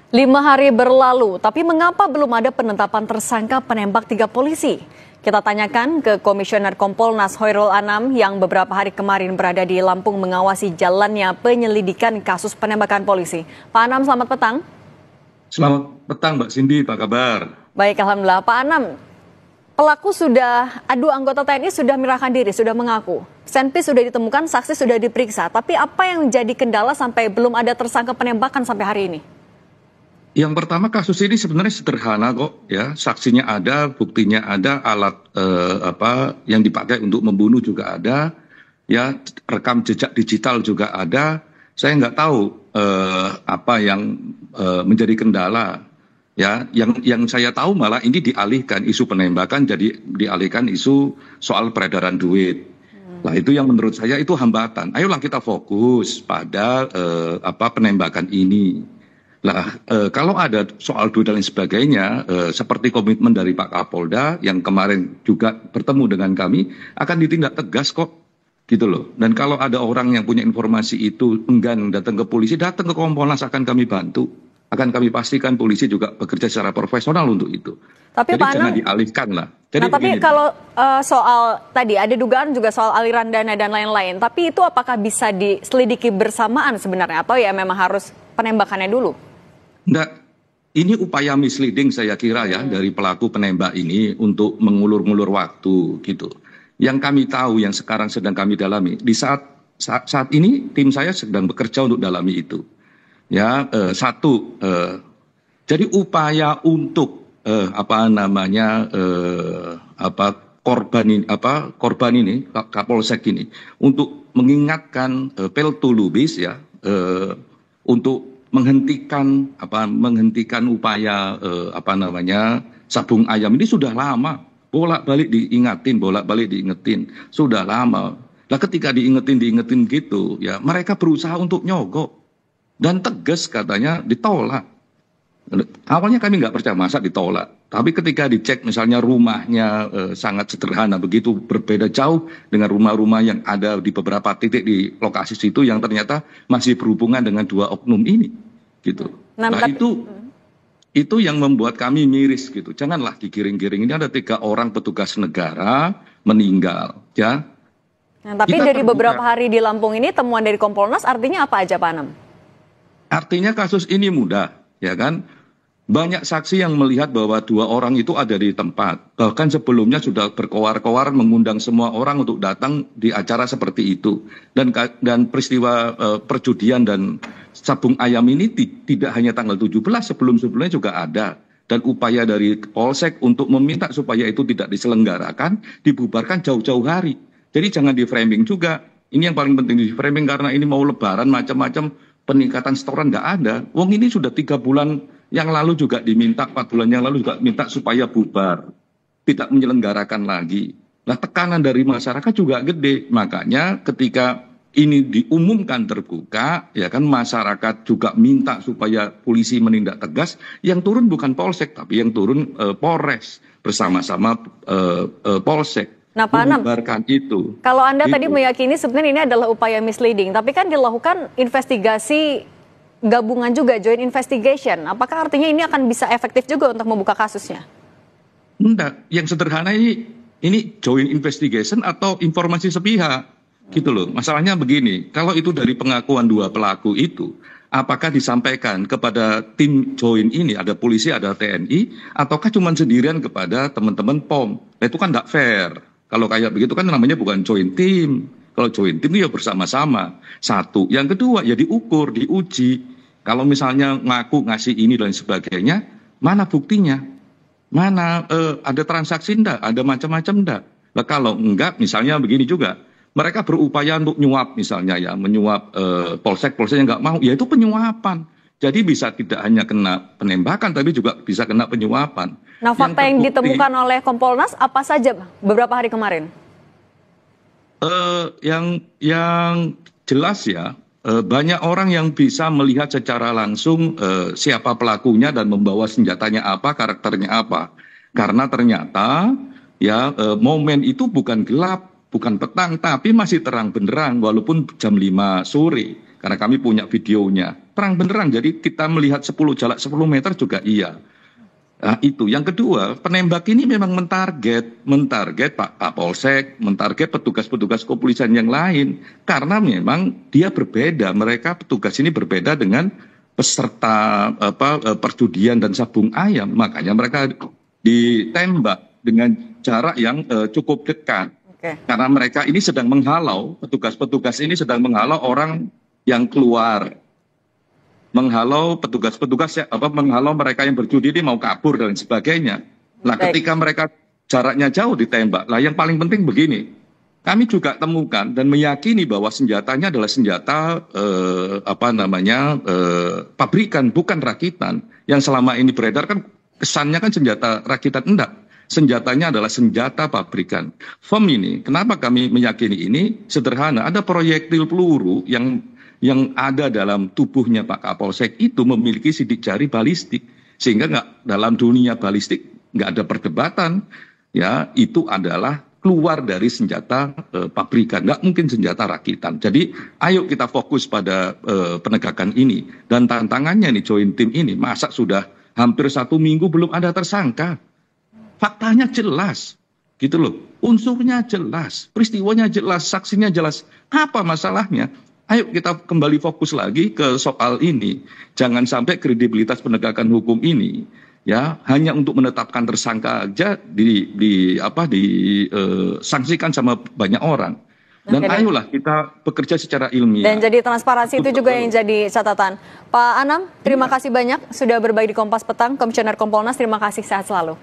5 hari berlalu, tapi mengapa belum ada penetapan tersangka penembak 3 polisi? Kita tanyakan ke Komisioner Kompolnas Hoirul Anam yang beberapa hari kemarin berada di Lampung mengawasi jalannya penyelidikan kasus penembakan polisi. Pak Anam, selamat petang. Selamat petang Mbak Cindy, apa kabar? Baik, Alhamdulillah. Pak Anam, anggota TNI sudah menyerahkan diri, sudah mengaku. Senpi sudah ditemukan, saksi sudah diperiksa. Tapi apa yang jadi kendala sampai belum ada tersangka penembakan sampai hari ini? Yang pertama, kasus ini sebenarnya sederhana kok, ya. Saksinya ada, buktinya ada, alat yang dipakai untuk membunuh juga ada, ya. Rekam jejak digital juga ada. Saya nggak tahu apa yang menjadi kendala, ya. Yang saya tahu malah ini dialihkan isu penembakan, jadi dialihkan isu soal peredaran duit. Nah, itu yang menurut saya itu hambatan. Ayolah kita fokus pada penembakan ini. Nah, kalau ada soal duit dan lain sebagainya, seperti komitmen dari Pak Kapolda yang kemarin juga bertemu dengan kami, akan ditindak tegas kok, gitu loh. Dan kalau ada orang yang punya informasi itu enggan datang ke polisi, datang ke Kompolnas, akan kami bantu. Akan kami pastikan polisi juga bekerja secara profesional untuk itu. Tapi jadi Pak jangan Anam, dialihkan lah. Jadi tapi kalau soal tadi ada dugaan juga soal aliran dana dan lain-lain, tapi itu apakah bisa diselidiki bersamaan sebenarnya atau ya memang harus penembakannya dulu? Enggak, ini upaya misleading saya kira ya dari pelaku penembak ini untuk mengulur-ngulur waktu gitu. Yang kami tahu, yang sekarang sedang kami dalami, di saat ini tim saya sedang bekerja untuk dalami itu. Ya, jadi upaya untuk korban ini Kapolsek ini untuk mengingatkan Peltu Lubis ya untuk menghentikan upaya sabung ayam ini sudah lama, bolak-balik diingetin sudah lama. Lah ketika diingetin gitu ya, mereka berusaha untuk nyogok dan tegas katanya ditolak. Awalnya kami nggak percaya, masa ditolak, tapi ketika dicek misalnya rumahnya sangat sederhana, begitu berbeda jauh dengan rumah-rumah yang ada di beberapa titik di lokasi situ yang ternyata masih berhubungan dengan 2 oknum ini gitu. Nah, itu yang membuat kami miris gitu. Janganlah digiring-giring, ini ada 3 orang petugas negara meninggal ya. Nah, tapi dari beberapa hari di Lampung ini temuan dari Kompolnas artinya apa aja Pak Anam? Artinya kasus ini mudah ya kan. Banyak saksi yang melihat bahwa 2 orang itu ada di tempat. Bahkan sebelumnya sudah berkoar-koar mengundang semua orang untuk datang di acara seperti itu. Dan peristiwa perjudian dan sabung ayam ini tidak hanya tanggal 17, sebelumnya juga ada. Dan upaya dari Polsek untuk meminta supaya itu tidak diselenggarakan, dibubarkan jauh-jauh hari. Jadi jangan di-framing juga. Ini yang paling penting di-framing, karena ini mau lebaran macam-macam, peningkatan setoran nggak ada. Wong ini sudah 3 bulan yang lalu juga diminta, 4 bulan yang lalu juga minta supaya bubar, tidak menyelenggarakan lagi. Nah, tekanan dari masyarakat juga gede. Makanya ketika ini diumumkan terbuka, ya kan, masyarakat juga minta supaya polisi menindak tegas. Yang turun bukan Polsek, tapi yang turun Polres bersama-sama Polsek. Nah, Pak Anam, itu. Kalau Anda tadi meyakini sebenarnya ini adalah upaya misleading, tapi kan dilakukan investigasi gabungan juga, joint investigation. Apakah artinya ini akan bisa efektif juga untuk membuka kasusnya? Enggak, yang sederhana ini joint investigation atau informasi sepihak, gitu loh. Masalahnya begini, kalau itu dari pengakuan 2 pelaku itu, apakah disampaikan kepada tim joint ini, ada polisi, ada TNI, ataukah cuma sendirian kepada teman-teman POM? Nah, itu kan enggak fair. Kalau kayak begitu kan namanya bukan joint team. Kalau joint team ya bersama-sama. Satu. Yang kedua ya diukur, diuji. Kalau misalnya ngaku ngasih ini dan sebagainya, mana buktinya? Mana ada transaksi enggak? Ada macam-macam enggak? Nah, kalau enggak, misalnya begini juga. Mereka berupaya untuk nyuap misalnya ya, menyuap polsek yang enggak mau. Ya itu penyuapan. Jadi bisa tidak hanya kena penembakan, tapi juga bisa kena penyuapan. Nah, fakta yang ditemukan oleh Kompolnas apa saja beberapa hari kemarin? Yang jelas ya, banyak orang yang bisa melihat secara langsung siapa pelakunya dan membawa senjatanya apa, karakternya apa. Karena ternyata ya momen itu bukan gelap, bukan petang, tapi masih terang benderang walaupun jam 5 sore. Karena kami punya videonya. terang benderang. Jadi kita melihat 10 jarak 10 meter juga iya. Nah, itu. Yang kedua, penembak ini memang mentarget Pak Kapolsek, mentarget petugas-petugas kepolisian yang lain. Karena memang dia berbeda. Mereka petugas ini berbeda dengan peserta perjudian dan sabung ayam. Makanya mereka ditembak dengan jarak yang cukup dekat. Karena mereka ini sedang menghalau, petugas-petugas ini sedang menghalau orang yang keluar. Menghalau petugas-petugas, menghalau mereka yang berjudi ini mau kabur dan sebagainya. Nah, ketika mereka jaraknya jauh ditembak. Lah, yang paling penting begini, kami juga temukan dan meyakini bahwa senjatanya adalah senjata pabrikan, bukan rakitan. Yang selama ini beredar kan kesannya kan senjata rakitan, enggak. Senjatanya adalah senjata pabrikan. FOM ini, kenapa kami meyakini ini? Sederhana, ada proyektil peluru yang ada dalam tubuhnya Pak Kapolsek itu memiliki sidik jari balistik, sehingga dalam dunia balistik nggak ada perdebatan, ya itu adalah keluar dari senjata pabrikan, nggak mungkin senjata rakitan. Jadi ayo kita fokus pada penegakan ini, dan tantangannya nih joint team ini, masa sudah hampir 1 minggu belum ada tersangka, faktanya jelas. Gitu loh, unsurnya jelas, peristiwanya jelas, saksinya jelas, apa masalahnya? Ayo kita kembali fokus lagi ke soal ini. Jangan sampai kredibilitas penegakan hukum ini ya hanya untuk menetapkan tersangka aja sanksikan sama banyak orang. Dan ayolah kita bekerja secara ilmiah. Dan jadi transparansi itu juga yang jadi catatan. Pak Anam, terima kasih banyak sudah berbagi di Kompas Petang. Komisioner Kompolnas, terima kasih, sehat selalu.